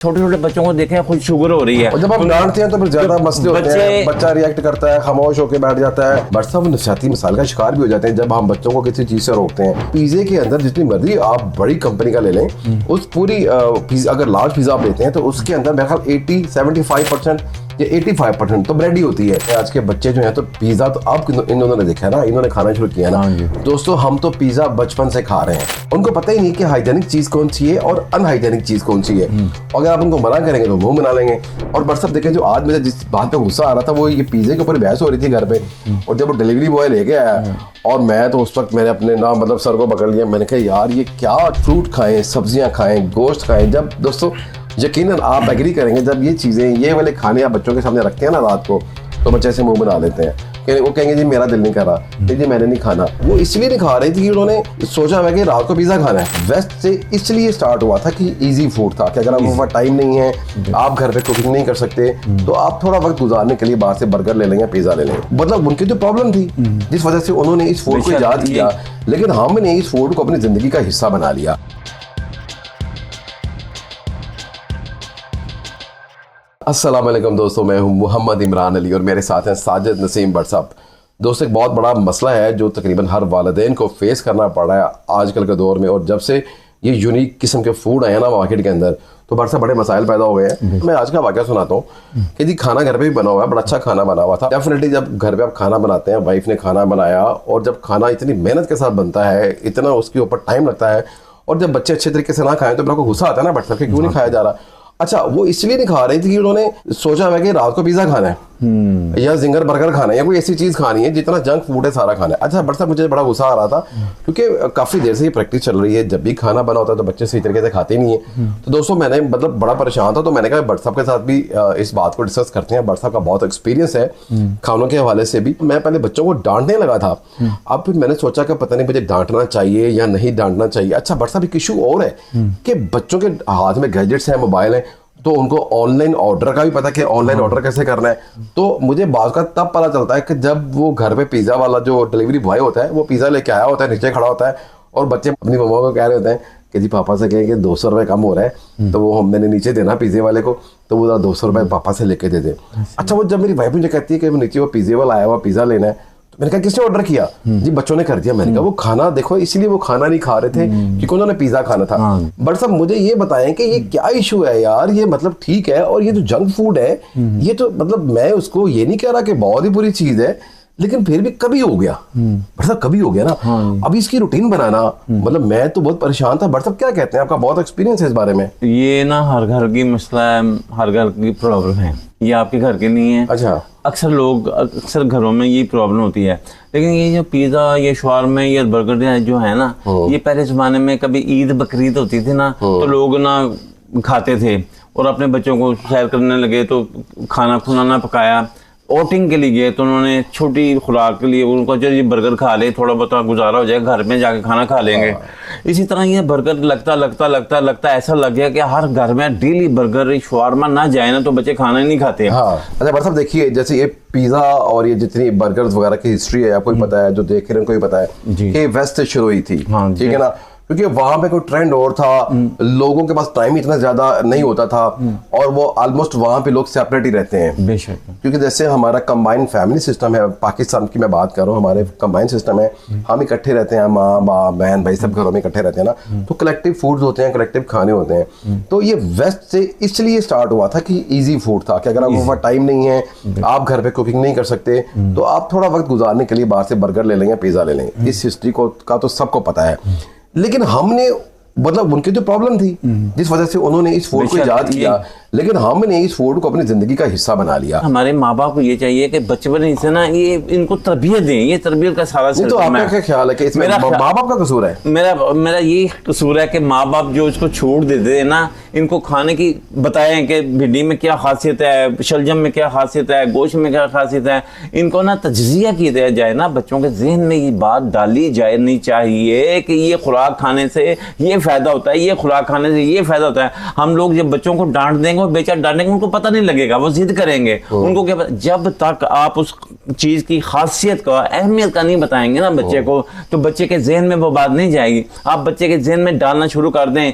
छोटे छोटे बच्चों को देखें खुद शुगर हो रही है। और जब हम डांटते हैं तो फिर ज्यादा मसले होते हैं, बच्चा रिएक्ट करता है, खामोश होकर बैठ जाता है। बट सब नफसियाती मिसाल का शिकार भी हो जाते हैं जब हम बच्चों को किसी चीज से रोकते हैं। पिज्जे के अंदर जितनी मर्जी आप बड़ी कंपनी का ले लें, उस पूरी अगर लार्ज पिज्जा आप लेते हैं तो उसके अंदर मेरे ख्याल 80-75% या 85% तो ब्रेड ही होती है। आज के बच्चे जो हैं तो पिज्जा तो आप इन दोनों ने देखा है ना, इन्होंने खाना शुरू किया ना दोस्तों। हम तो पिज्जा बचपन से खा रहे हैं, उनको पता ही नहीं कि हाइजेनिक चीज कौन सी है और अनहाइजेनिक चीज कौन सी है। अगर आप उनको मना करेंगे तो मुंह बना लेंगे। और बट सब देखें, जो आज मुझे जिस बात पे गुस्सा आ रहा था वो ये पिज्जे के ऊपर बहस हो रही थी घर पे। और जब वो डिलीवरी बॉय लेके आया और मैं तो उस वक्त मैंने अपने ना मतलब सर को पकड़ लिया। मैंने कहा यार ये क्या, फ्रूट खाएं, सब्जियां खाएं, गोश्त खाएं। जब दोस्तों यकीनन आप एग्री करेंगे, जब ये चीजें ये वाले खाने आप बच्चों के सामने रखते हैं ना रात को, तो बच्चे ऐसे मुंह बना लेते हैं कि वो कहेंगे जी मेरा दिल नहीं कर रहा, जी मैंने नहीं खाना। वो इसलिए नहीं खा रही थी कि उन्होंने सोचा हुआ कि रात को पिज्जा खाना है। वेस्ट से इसलिए स्टार्ट हुआ था कि इजी फूड था कि अगर आपके पास टाइम नहीं है, आप घर पे कुकिंग नहीं कर सकते, तो आप थोड़ा वक्त गुजारने के लिए बाहर से बर्गर ले लेंगे, पिज्जा ले लेंगे। मतलब उनकी जो प्रॉब्लम थी जिस वजह से उन्होंने इस फूड को ईजाद किया, लेकिन हमने इस फूड को अपनी जिंदगी का हिस्सा बना लिया। अस्सलाम वालेकुम दोस्तों, मैं हूं मोहम्मद इमरान अली और मेरे साथ हैं साजिद नसीम भट्ट साहब। दोस्तों एक बहुत बड़ा मसला है जो तकरीबन हर वालिदैन को फेस करना पड़ रहा है आजकल के दौर में। और जब से ये यूनिक किस्म के फूड आए ना मार्केट के अंदर, तो बड़े से बड़े मसाइल पैदा हो गए हैं। मैं आज का वाक़या सुनाता हूँ कि जी खाना घर पे भी बना हुआ है, बड़ा अच्छा खाना बना हुआ था। डेफिनेटली जब घर पे आप खाना बनाते हैं, वाइफ ने खाना बनाया, और जब खाना इतनी मेहनत के साथ बनता है, इतना उसके ऊपर टाइम लगता है, और जब बच्चे अच्छे तरीके से ना खाएं तो मेरे को गुस्सा आता है ना, बट सबके क्यों नहीं खाया जा रहा। अच्छा, वो इसलिए नहीं खा रही थी कि उन्होंने सोचा हुआ कि रात को पिज्जा खाना है या जिंगर बर्गर खाना है या कोई ऐसी चीज खानी है, जितना जंक फूड है सारा खाना है। अच्छा बट साहब मुझे बड़ा गुस्सा आ रहा था क्योंकि काफी देर से ये प्रैक्टिस चल रही है, जब भी खाना बना होता है तो बच्चे सही तरीके से खाते नहीं है। तो दोस्तों मैंने मतलब बड़ा परेशान था, तो मैंने कहा बट साहब के साथ भी इस बात को डिस्कस करते हैं। बट साहब का बहुत एक्सपीरियंस है खानों के हवाले से भी। मैं पहले बच्चों को डांटने लगा था, अब फिर मैंने सोचा कि पता नहीं मुझे डांटना चाहिए या नहीं डांटना चाहिए। अच्छा बट साहब एक इशू और है कि बच्चों के हाथ में गैजेट्स हैं, मोबाइल है, तो उनको ऑनलाइन ऑर्डर का भी पता कि ऑनलाइन ऑर्डर कैसे करना है। तो मुझे बात का तब पता चलता है कि जब वो घर पे पिज्जा वाला जो डिलीवरी बॉय होता है वो पिज्जा लेके आया होता है, नीचे खड़ा होता है, और बच्चे अपनी मम्मा को कह रहे होते हैं कि जी पापा से कहें कि 200 रुपये कम हो रहा है, तो वो मैंने नीचे देना पिज्जे वाले को, तो वो 200 रुपये पापा से लेके दे दे। अच्छा वो जब मेरी वाइफ मुझे कहती है कि नीचे वो पिज्जे वाला आया हुआ पिज्जा लेना है, मैंने कहा किसने ऑर्डर किया? जी बच्चों ने कर दिया। मैंने कहा वो खाना देखो, इसलिए वो खाना नहीं खा रहे थे क्योंकि उन्होंने पिज्जा खाना था। बट साहब मुझे ये बताएं कि ये क्या इशू है यार, ये मतलब ठीक है, और ये जो जंक फूड है ये तो मतलब मैं उसको ये नहीं कह रहा कि बहुत ही बुरी चीज है, लेकिन फिर भी कभी हो गया, बट साहब कभी हो गया ना। अभी इसकी रूटीन बनाना, मतलब मैं तो बहुत परेशान था। बट साहब क्या कहते हैं, आपका बहुत एक्सपीरियंस है इस बारे में। ये ना हर घर की मसला है, हर घर की प्रॉब्लम है, ये आपके घर के नहीं है। अच्छा, अक्सर घरों में ये प्रॉब्लम होती है। लेकिन ये जो पिज्जा, ये शवारमा, ये बर्गर जो है ना, ये पहले जमाने में कभी ईद बकरीद होती थी ना, तो लोग ना खाते थे और अपने बच्चों को सैर करने लगे तो खाना खुना ना पकाया, आउटिंग के लिए गए तो उन्होंने छोटी खुराक के लिए उनको जो ये बर्गर खा ले, थोड़ा बहुत गुजारा हो जाए, घर में जाके खाना खा लेंगे। इसी तरह ये बर्गर लगता ऐसा लग गया कि हर घर में डेली बर्गर शवारमा ना जाए ना तो बच्चे खाना ही नहीं खाते। हाँ अच्छा बट साहब देखिए, जैसे ये पिज्जा और ये जितनी बर्गर्स वगैरह की हिस्ट्री है आपको ही पता है, जो देख रहे हैं उनको ही पता है कि वेस्ट से शुरू हुई थी, ठीक है ना, क्योंकि वहां पे कोई ट्रेंड और था, लोगों के पास टाइम इतना ज्यादा नहीं होता था, और वो ऑलमोस्ट वहां पे लोग सेपरेट ही रहते हैं बेशक। क्योंकि जैसे हमारा कंबाइंड फैमिली सिस्टम है, पाकिस्तान की मैं बात कर रहा हूँ, हमारे कंबाइंड सिस्टम है, हम इकट्ठे रहते हैं, माँ बाप बहन भाई सब घरों में इकट्ठे रहते हैं ना, तो कलेक्टिव फूड्स होते हैं, कलेक्टिव खाने होते हैं। तो ये वेस्ट से इसलिए स्टार्ट हुआ था कि इजी फूड था कि अगर आपके पास टाइम नहीं है, आप घर पे कुकिंग नहीं कर सकते, तो आप थोड़ा वक्त गुजारने के लिए बाहर से बर्गर ले लेंगे, पिज्जा ले लेंगे। इस हिस्ट्री को का तो सबको पता है, लेकिन हमने मतलब उनकी जो प्रॉब्लम थी जिस वजह से उन्होंने इस फूड को ईजाद किया, लेकिन हमने इस फूड को अपनी जिंदगी का हिस्सा बना लिया। हमारे माँ बाप को ये चाहिए कि बचपन से ना ये इनको तरबियत दें, ये तरबियत का सारा तो आपका क्या ख्याल है कि इसमें माँ बाप का कसूर है? मेरा ये कसूर है कि माँ बाप जो इसको छूट देते हैं ना, इनको खाने की बताएं कि भिंडी में क्या खासियत है, शलजम में क्या खासियत है, गोश्त में क्या खासियत है, इनको ना तज्जिया किया जाए ना, बच्चों के जहन में ये बात डाली जाए नहीं चाहिए कि ये खुराक खाने से ये फायदा होता है, ये खुराक खाने से ये फायदा होता है। हम लोग जब बच्चों को डांट देंगे, बेचारे डांटेंगे, उनको पता नहीं लगेगा, वो जिद करेंगे, उनको क्या पता। जब तक आप उस चीज की खासियत का, अहमियत का नहीं बताएंगे ना बच्चे को, तो बच्चे के जहन में वो बात नहीं जाएगी। आप बच्चे के जहन में डालना शुरू कर दें,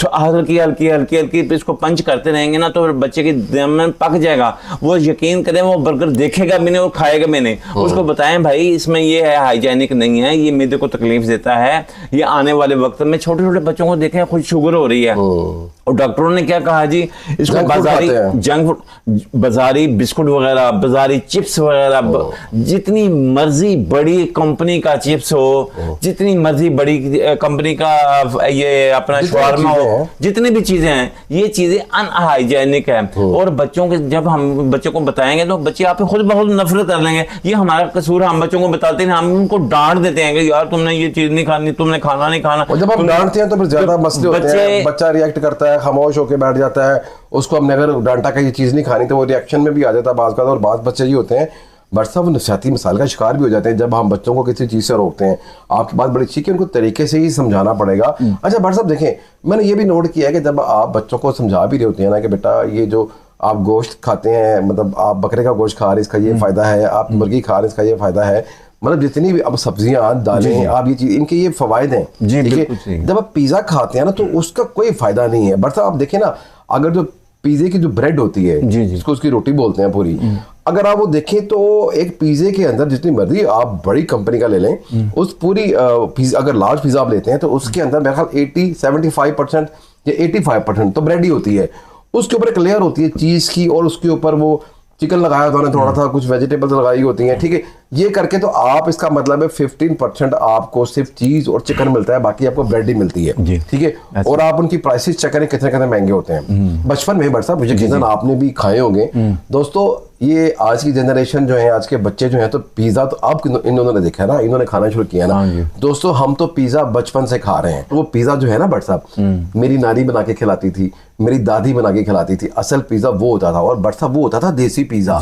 हल्की हल्की हल्की हल्की इसको पंच करते रहेंगे ना तो फिर बच्चे के दिमाग में पक जाएगा। वो यकीन करें वो बर्गर देखेगा भी नहीं और खाएगा भी नहीं। उसको बताएं भाई इसमें ये है, हाइजेनिक नहीं है, ये मैदे को तकलीफ देता है, ये आने वाले वक्त में छोटे छोटे बच्चों को देखें खुद शुगर हो रही है। और डॉक्टरों ने क्या कहा जी, इसको बाजारी जंक फूड, बाजारी बिस्कुट वगैरह, बाजारी चिप्स वगैरह, जितनी मर्जी बड़ी कंपनी का चिप्स हो, जितनी मर्जी बड़ी कंपनी का ये अपना शवारमा हो, जितनी भी चीजें हैं, ये चीजें अनहाइजेनिक है। और बच्चों के जब हम बच्चों को बताएंगे तो बच्चे आप खुद बहुत नफरत कर लेंगे। ये हमारा कसूर है, हम बच्चों को बताते हैं, हम उनको डांट देते हैं कि यार तुमने ये चीज नहीं खानी, तुमने खाना नहीं खाना। और जब हम डांटते हैं तो फिर ज्यादा मसले होते हैं, बच्चा रिएक्ट करता है, खामोश होकर बैठ जाता है। उसको हमने अगर डांटा का ये चीज नहीं खानी तो वो रिएक्शन में भी आ जाता है बात का। और बात बच्चे ये होते हैं बट सब नफसियाती मिसाल का शिकार भी हो जाते हैं जब हम बच्चों को किसी चीज़ से रोकते हैं। आपकी बात बड़ी अच्छी कि उनको तरीके से ही समझाना पड़ेगा। अच्छा बट साहब देखें, मैंने ये भी नोट किया है कि जब आप बच्चों को समझा भी रहे होते हैं ना कि बेटा ये जो आप गोश्त खाते हैं, मतलब आप बकरे का गोश्त खा रहे हैं इसका ये फ़ायदा है, आप मुर्गी खा रहे हैं इसका ये फ़ायदा है, मतलब जितनी भी अब सब्जियां दालें आप ये चीज़ इनके ये फ़वायद हैं। जब आप पिज़्ज़ा खाते हैं ना तो उसका कोई फ़ायदा नहीं है। बट साहब आप देखें ना, अगर जो पिज़्ज़े की जो ब्रेड होती है जिसको उसकी रोटी बोलते हैं पूरी, अगर आप वो देखें तो एक पिज़्ज़े के अंदर जितनी मर्जी आप बड़ी कंपनी का ले लें, उस पूरी अगर लार्ज पिज़्ज़ा आप लेते हैं तो उसके अंदर मेरे ख्याल 75% या 85% तो ब्रेड ही होती है। उसके ऊपर एक लेयर होती है चीज़ की और उसके ऊपर वो चिकन लगाया होता है, थोड़ा सा कुछ वेजिटेबल्स लगाई होती हैं, ठीक है। ये करके तो आप इसका मतलब है 15% आपको सिर्फ चीज और चिकन मिलता है, बाकी आपको ब्रेड ही मिलती है, ठीक है। और आप उनकी प्राइसेस चेक करें कितने कितने महंगे होते हैं। बचपन में बट साहब यकीनन आपने भी खाए होंगे दोस्तों। ये आज की जनरेशन जो है, आज के बच्चे जो हैं, तो पिज्जा तो अब इन दोनों ने देखा ना, इन्होंने खाना शुरू किया ना दोस्तों। हम तो पिज्जा बचपन से खा रहे हैं। वो पिज्जा जो है ना बट साहब, मेरी नानी बना के खिलाती थी, मेरी दादी बना के खिलाती थी। असल पिज्जा वो होता था, और बट साहब वो होता था देसी पिज्जा।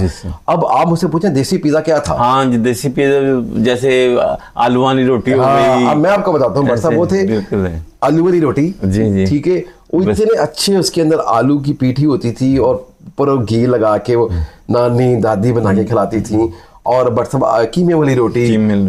अब आप मुझसे पूछें देसी पिज्जा क्या था? हाँ जी, देसी पिज्जा जैसे आलू वाली रोटी हो गई। अब मैं आपको बताता हूँ बट साहब, वो थे आलू वाली रोटी, ठीक है। वो इतने अच्छे, उसके अंदर आलू की पीठी होती थी और पूरा घी लगा के वो नानी दादी बना के खिलाती थी। और बट सब कीमे वाली रोटी,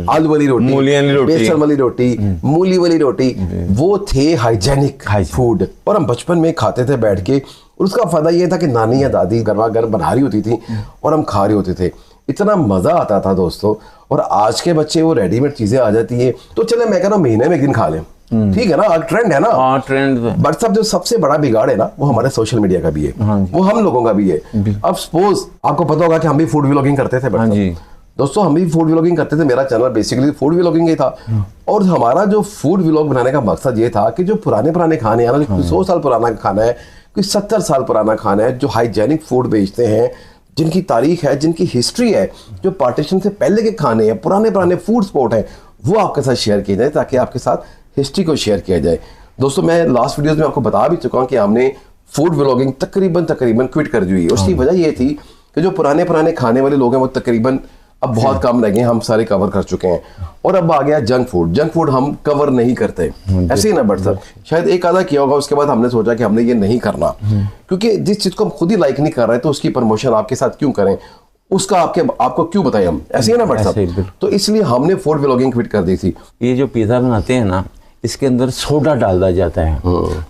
आलू वाली रोटी, बेसन वाली रोटी, मूली वाली रोटी, वो थे हाइजेनिक फूड। और हम बचपन में खाते थे बैठ के, और उसका फायदा ये था कि नानी या दादी गर्मा गर्म बना रही होती थी और हम खा रहे होते थे। इतना मजा आता था दोस्तों। और आज के बच्चे वो रेडीमेड चीजें आ जाती है, तो चले मैं कह रहा हूँ महीने में एक दिन खा लें, ठीक है ना, ट्रेंड है ना। हाँ, ट्रेंड। बट सब जो सबसे बड़ा बिगाड़ है ना, वो हमारे सोशल मीडिया का भी है, वो हम लोगों का भी है। अब सपोज आपको पता होगा कि हम भी फूड व्लॉगिंग करते थे दोस्तों, हम भी फूड व्लॉगिंग करते थे। मेरा चैनल बेसिकली फूड व्लॉगिंग ही था। और हमारा जो फूड व्लॉग बनाने का मकसद ये था कि जो पुराने खाने हैं ना, 100 साल पुराना खाना है, कोई 70 साल पुराना खाना है, जो हाइजेनिक फूड बेचते हैं, जिनकी तारीख है, जिनकी हिस्ट्री है, जो पार्टीशन से पहले के खाने हैं, पुराने फूड स्पॉट हैं, वो आपके साथ शेयर किए जाए, ताकि आपके साथ हिस्ट्री को शेयर किया जाए। दोस्तों मैं लास्ट वीडियोस में आपको बता भी चुका हूं कि हमने फूड व्लॉगिंग तकरीबन क्विट कर दी हुई। उसकी वजह ये थी कि जो पुराने खाने वाले लोग हैं वो तकरीबन अब बहुत कम रह गए, हम सारे कवर कर चुके हैं। और अब आ गया जंक फूड हम कवर नहीं करते, ऐसे ही ना बट सर शायद एक आधा किया होगा, उसके बाद हमने सोचा कि हमने ये नहीं करना, क्योंकि जिस चीज को हम खुद ही लाइक नहीं कर रहे तो उसकी प्रमोशन आपके साथ क्यों करें, उसका आपको क्यों बताएं हम, ऐसे ही ना बट साहब। तो इसलिए हमने फूड व्लॉगिंग क्विट कर दी थी। ये जो पिज्जा बनाते हैं ना, इसके अंदर सोडा डाल दिया जाता है।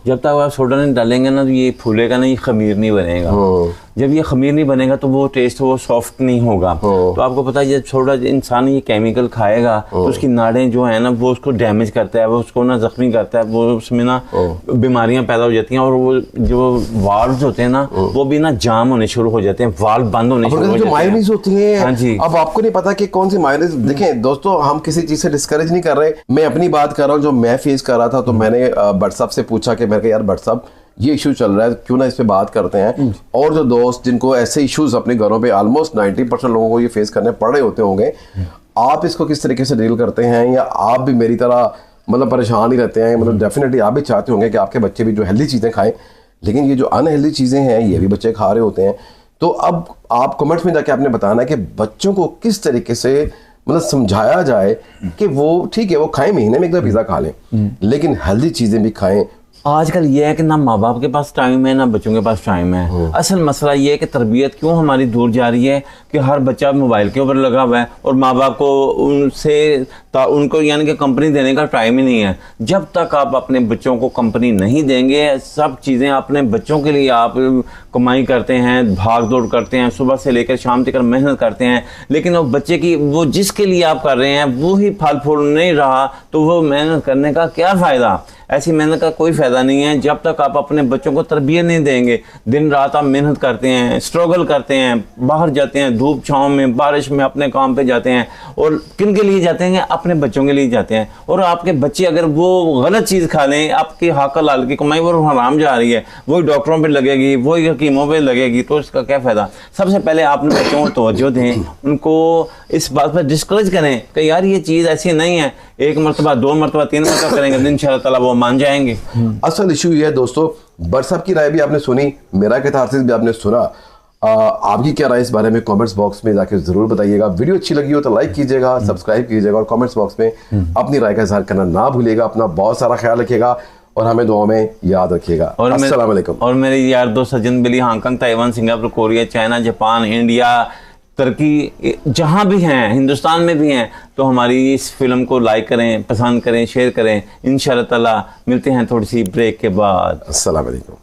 जब तक आप सोडा नहीं डालेंगे ना तो ये फूलेगा नहीं, खमीर नहीं बनेगा। जब ये खमीर नहीं बनेगा तो वो टेस्ट वो सॉफ्ट नहीं होगा। तो आपको पता है जब थोड़ा इंसान ये केमिकल खाएगा तो उसकी नाड़ें जो है ना वो उसको डैमेज करता है, वो उसको ना जख्मी करता है, वो उसमें ना बीमारियां पैदा हो जाती हैं। और वो जो वाल्व्स होते हैं ना वो भी ना जाम होने शुरू हो जाते हैं, वाल्व बंद होने शुरू हो जाते हैं। मायोनीज होती है, हाँ जी। अब आपको नहीं पता कि कौन सी मायोनीज। देखें दोस्तों, हम किसी चीज से डिस्करेज नहीं कर रहे, मैं अपनी बात कर रहा हूँ जो मैं फेस कर रहा था। तो मैंने भट्ट साहब से पूछा कि मैं यार भट्ट साहब ये इशू चल रहा है, क्यों ना इस पे बात करते हैं। और जो दोस्त जिनको ऐसे इश्यूज अपने घरों पे ऑलमोस्ट 90% लोगों को ये फेस करने पड़ रहे होते होंगे, आप इसको किस तरीके से डील करते हैं, या आप भी मेरी तरह मतलब परेशान ही रहते हैं? मतलब डेफिनेटली आप भी चाहते होंगे कि आपके बच्चे भी जो हेल्दी चीज़ें खाएं, लेकिन ये जो अनहेल्दी चीज़ें हैं ये भी बच्चे खा रहे होते हैं। तो अब आप कमेंट्स में जाके आपने बताना है कि बच्चों को किस तरीके से मतलब समझाया जाए कि वो ठीक है वो खाएं, महीने में एक दो पिज़्ज़ा खा लें, लेकिन हेल्दी चीज़ें भी खाएं, आजकल ये है कि ना माँ बाप के पास टाइम है ना बच्चों के पास टाइम है। असल मसला ये है कि तरबियत क्यों हमारी दूर जा रही है कि हर बच्चा मोबाइल के ऊपर लगा हुआ है और माँ बाप को उनको यानी कि कंपनी देने का टाइम ही नहीं है। जब तक आप अपने बच्चों को कंपनी नहीं देंगे, सब चीज़ें अपने बच्चों के लिए आप कमाई करते हैं, भाग दौड़ करते हैं, सुबह से लेकर शाम तक मेहनत करते हैं, लेकिन वो बच्चे की वो जिसके लिए आप कर रहे हैं वो ही फल फूल नहीं रहा तो वो मेहनत करने का क्या फ़ायदा। ऐसी मेहनत का कोई फ़ायदा नहीं है जब तक आप अपने बच्चों को तरबियत नहीं देंगे। दिन रात आप मेहनत करते हैं, स्ट्रगल करते हैं, बाहर जाते हैं, धूप छाँव में बारिश में अपने काम पे जाते हैं, और किन के लिए जाते हैं? अपने बच्चों के लिए जाते हैं। और आपके बच्चे अगर वो गलत चीज़ खा लें, आपकी हाक हलाल की कमाई वो हराम जा रही है, वही डॉक्टरों पर लगेगी, वही हकीमों पर लगेगी, तो इसका क्या फ़ायदा। सबसे पहले आपने बच्चों को तवज्जो दें, उनको इस बात पर डिस्करेज करें कि यार ये चीज़ ऐसी नहीं है, एक मरतबा, दो मरतबा, तीन मरतबा करेंगे तो इंशाअल्लाह ताला वो मान जाएंगे। असल इशू ये है दोस्तों, बट साहब की राय भी आपने सुनी, मेरा कैथारसिस भी आपने सुना। आपकी क्या राय इस बारे में कमेंट्स बॉक्स में जाके जरूर बताइएगा। वीडियो अच्छी लगी हो तो लाइक कीजिएगा, सब्सक्राइब कीजिएगा और कमेंट्स बॉक्स में अपनी राय का इजहार करना ना भूलिएगा। अपना बहुत सारा ख्याल रखिएगा और हमें दुआ में याद रखिएगा। अस्सलाम वालेकुम। और मेरे यार दोस्त सज्जन बिली Hong Kong, Taiwan, Singapore, Korea, China, Japan, India, तुर्की, जहाँ भी हैं, हिंदुस्तान में भी हैं, तो हमारी इस फिल्म को लाइक करें, पसंद करें, शेयर करें। इंशाअल्लाह ताला मिलते हैं थोड़ी सी ब्रेक के बाद। अस्सलाम वालेकुम।